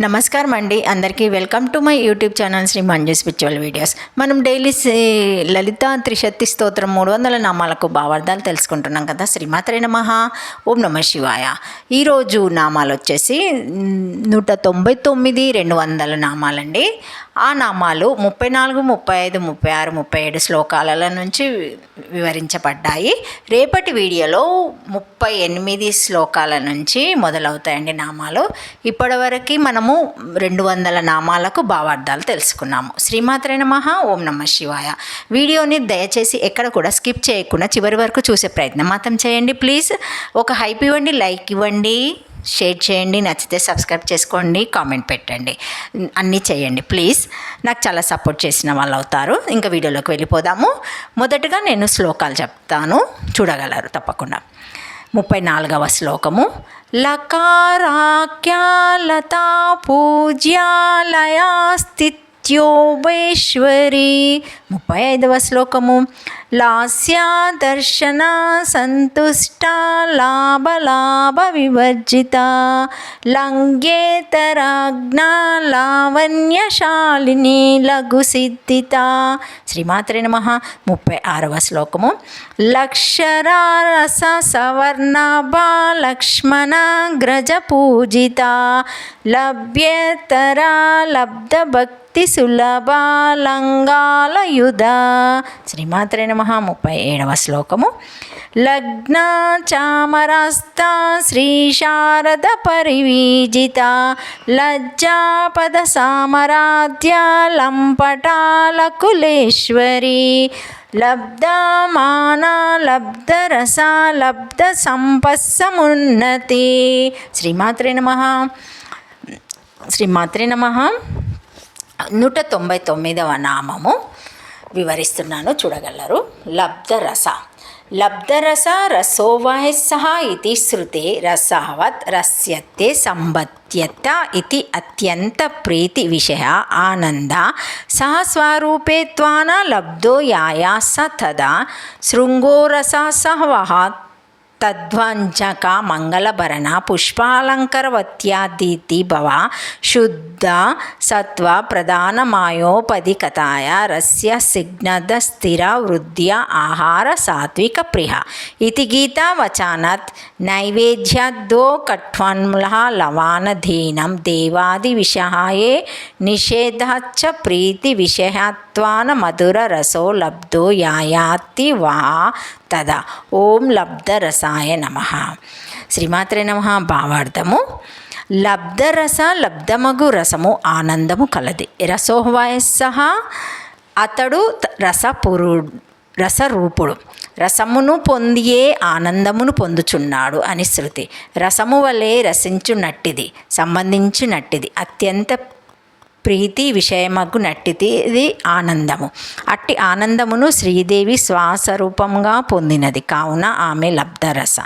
నమస్కారం అండి, అందరికీ welcome to my YouTube channel Sri Manju spiritual videos. మనం డైలీ లలిత త్రిశక్తి స్తోత్రం 300 నామాలకు భావార్థాలు తెలుసుకుంటున్నాం కదా. శ్రీమాత్రే నమః. ఓం నమ శివాయ. ఈరోజు నామాలు వచ్చేసి 199 200 నామాలండి. ఆ నామాలు 34, 35, 36, 37 శ్లోకాల నుంచి వివరించబడ్డాయి. రేపటి వీడియోలో 38 శ్లోకాల నుంచి మొదలవుతాయండి నామాలు. ఇప్పటివరకు మనము 200 నామాలకు భావార్థాలు తెలుసుకున్నాము. శ్రీమాత్రే నమః. ఓం నమ శివాయ. వీడియోని దయచేసి ఎక్కడ కూడా స్కిప్ చేయకుండా చివరి వరకు చూసే ప్రయత్నం మాత్రం చేయండి. ప్లీజ్ ఒక హైప్ ఇవ్వండి, లైక్ ఇవ్వండి, షేర్ చేయండి, నచ్చితే సబ్స్క్రైబ్ చేసుకోండి, కామెంట్ పెట్టండి, అన్నీ చేయండి ప్లీజ్. నాకు చాలా సపోర్ట్ చేసిన వాళ్ళు అవుతారు. ఇంకా వీడియోలోకి వెళ్ళిపోదాము. మొదటగా నేను శ్లోకాలు చెప్తాను, చూడగలరు తప్పకుండా. 34వ శ్లోకము. లకారాఖ్యా లతా పూజ్యాలయా స్థిత్యోపేశ్వరి. 35వ శ్లోకము. లాస్యా దర్శన సంతుష్ట లాభ వివర్జిత లంఘేతరాజ్ఞా లావణ్యశాలిని లఘు సిద్ధిత. శ్రీమాత్రే నమః. 36వ శ్లోకము. లక్షరారస సవర్ణభా లక్ష్మణ గ్రజ పూజిత లభ్యేతరా లబ్ధ భక్తి సులభాలంగాలయుధ. శ్రీమాత్రే నమః. 37వ శ్లోకము. లగ్న చామరస్త శ్రీ శారద పరివీజిత లజ్జాపద సామరాధ్య లంపటాలకులేశ్వరి లబ్ధమాన లబ్ధరస లబ్ధ సంపస్సమున్నతి. శ్రీమాత్రే నమః. శ్రీమాత్రే నమః. 199వ నామము వివరిస్తున్నాను, చూడగలరు. లబ్ధరస. లబ్ధరస రసోవయస్సః ఇతి శృతే రసవత్ రస్యతే సంబధ్యత ఇతి అత్యంత ప్రీతి విషయ ఆనంద సహ స్వరూపే త్వాన లబ్ధో యాయా స తదా శృంగోరస సహవః తద్వంజక మంగళభరణ పుష్పాలంకరవత్యాదితి భవ శుద్ధ సత్వ ప్రధానమాయోపధికతాయ రస్య సిగ్నద స్థిర వృద్ధ్య ఆహార సాత్విక ప్రియ ఇతి గీతా వచనాత్ నైవేద్యాద్దో కట్వన్మలః లవానధీనం దేవాది విషయాయే నిషేధాచ్చ ప్రీతి విషయత్వాన మధుర రసో లబ్ధో యాయాతి వా తదా. ఓం లబ్ధరసాయ నమః. శ్రీమాత్రే నమః. భావార్థము. లబ్ధరస లబ్ధమగు రసము ఆనందము కలది. రసోవయస్సః అతడు రసరూపుడు, రసమును పొందియే ఆనందమును పొందుచున్నాడు అని శృతి. రసము వలె రసించునట్టిది, సంబంధించినట్టిది, అత్యంత ప్రీతి విషయమగు నట్టిది ఆనందము. అట్టి ఆనందమును శ్రీదేవి స్వస్వరూపంగా పొందినది కావున ఆమె లబ్ధరస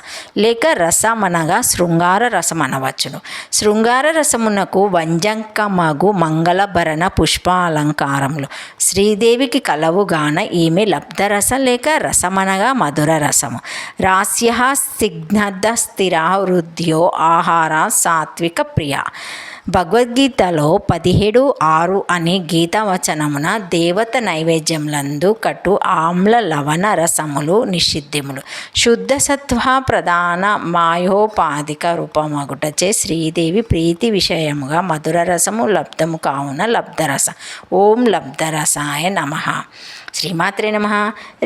లేక రసమనగా శృంగార రసమనవచ్చును. శృంగార రసమునకు వంజంకమగు మంగళభరణ పుష్పాలంకారములు శ్రీదేవికి కలవుగాన ఈమె లబ్ధరస లేక రసమనగా మధుర రసము. రాస్య సిగ్నద స్థిర వృద్ధ్యో ఆహార సాత్విక ప్రియ. భగవద్గీతలో 17:6 అనే గీతావచనమున దేవత నైవేద్యములందు కటు ఆమ్ల లవణ రసములు నిషిద్ధములు. శుద్ధ సత్వ ప్రధాన మాయోపాధిక రూపమగుటచే శ్రీదేవి ప్రీతి విషయముగా మధుర రసము లబ్ధము కావున లబ్ధరస. ఓం లబ్ధరసాయ నమః. శ్రీమాత్రే నమః.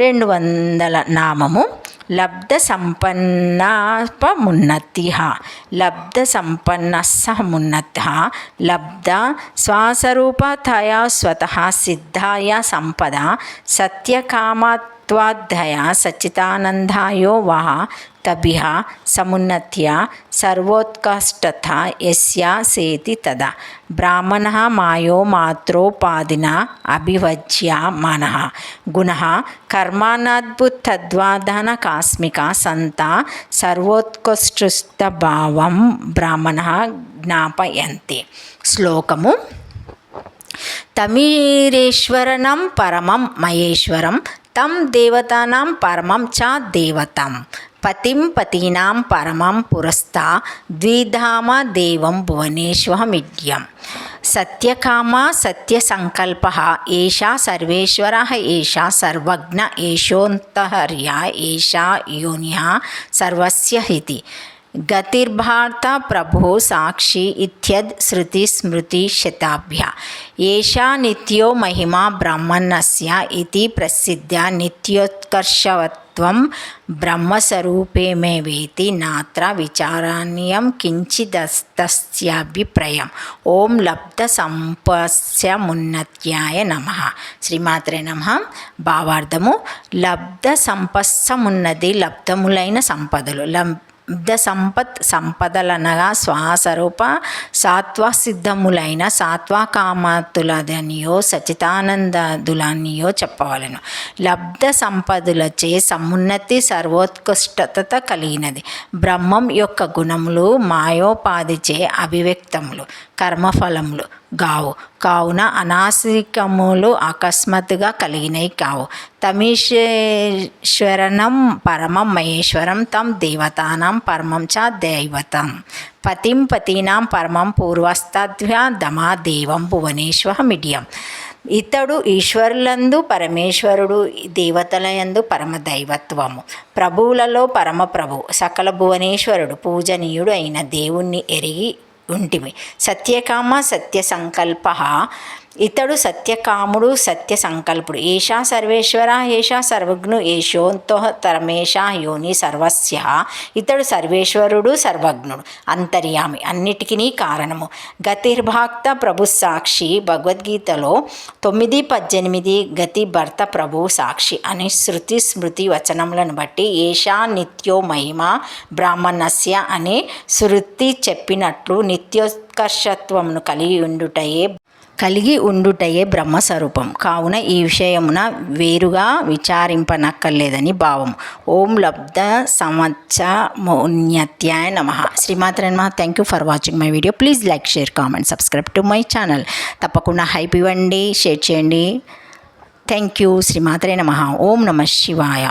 200 నామము. లబ్ధ సంపన్నపమున్నతి. లబ్ధ సంపన్నస్సమున్నత లబ్ధ స్వస్వరూపతయా స్వతః సిద్ధాయ సంపద సత్యకామత్వాద్ధయ సచ్చిదానందాయో వః తభిః సమున్నత్య సర్వోత్కష్టత యస్యా సేతి తదా. బ్రాహ్మణః మాయో మాత్రోపాధిన అభివజ్య మనః గుణః కర్మానద్భుతద్వాదన కాస్మిక సంత సర్వోత్కృష్టభావం బ్రాహ్మణః జ్ఞాపయంతి. శ్లోకము. తమీరేశ్వరణం పరమం మహేశ్వరం తం దేవతానాం పరమం చ దేవతం పతిం పతీనాం పరమం పురస్తా ద్విధామ దేవం భువనేశ్వరమిడ్యం సత్యకామ సత్యసంకల్ప ఏషా సర్వేశ్వర ఏషా సర్వజ్ఞ ఏషోంతర్య ఏషా యోన్య సర్వస్య హితి గతిర్భార్త ప్రభో సాక్షి ఇత్యద్ శృతి స్మృతి శతాభ్య ఏషా నిత్యో మహిమా బ్రహ్మణస్య ఇతి ప్రసిద్ధ నిత్యోత్కర్షవత్వం బ్రహ్మస్వరూపేమేవేతి నాత్ర విచారణీయం కించిదస్తస్యాభిప్రాయం. ఓం లబ్ధ సంపస్యమున్నత్యాయ నమః. శ్రీమాత్రే నమః. భావార్థము: లబ్ధ సంపస్సమున్నది లబ్ధములైన సంపదలు. లబ్ధ సంపదలనగా స్వస్వరూప సాత్వసిద్ధములైన సాత్వకామతులదనియో సచితానందదులనియో చెప్పవలెను. లబ్ధ సంపదలచే సమున్నతి సర్వోత్కృష్టత కలిగినది. బ్రహ్మం యొక్క గుణములు మాయోపాధిచే అభివ్యక్తములు, కర్మఫలములు గావు. కావున అనాసికములు అకస్మాత్తుగా కలిగినవి కావు. తమీశ్వరణం పరమం మహేశ్వరం తం దేవతానాం పరమం చ దైవతం. పతిం పతీనాం పరమం పూర్వస్తద్వ్యా దమా దేవం భువనేశ్వరమిడ్యం. ఇతడు ఈశ్వరులందు పరమేశ్వరుడు, దేవతలయందు పరమదైవత్వము, ప్రభువులలో పరమ ప్రభువు, సకల భువనేశ్వరుడు, పూజనీయుడు అయిన దేవుణ్ణి ఎరిగి ఉంటిమి. సత్యకామ సత్యసంకల్ప ఇతడు సత్యకాముడు, సత్య సంకల్పుడు. ఏషా సర్వేశ్వర ఏషా సర్వజ్ఞు ఏషోంతరమేషా యోని సర్వస్య. ఇతడు సర్వేశ్వరుడు, సర్వజ్ఞుడు, అంతర్యామి, అన్నిటికీ కారణము. గతిర్భాక్త ప్రభు సాక్షి. భగవద్గీతలో 9:18 గతి భర్త ప్రభు సాక్షి అని శృతి స్మృతి వచనములను బట్టి ఏషా నిత్యో మహిమ బ్రాహ్మణస్య అనే శృతి చెప్పినట్లు నిత్యోత్కర్షత్వమును కలిగి ఉండుటయే బ్రహ్మస్వరూపం. కావున ఈ విషయమున వేరుగా విచారింపనక్కర్లేదని భావం. ఓం లబ్ధ సంవత్సరమున్నత్యాయ నమః. శ్రీమాత్రే నమః. Thank you for watching my video. Please like, share, comment, subscribe to my channel. తప్పకుండా హైప్ ఇవ్వండి, షేర్ చేయండి. Thank you. శ్రీమాత్రే నమః. ఓం నమః శివాయ.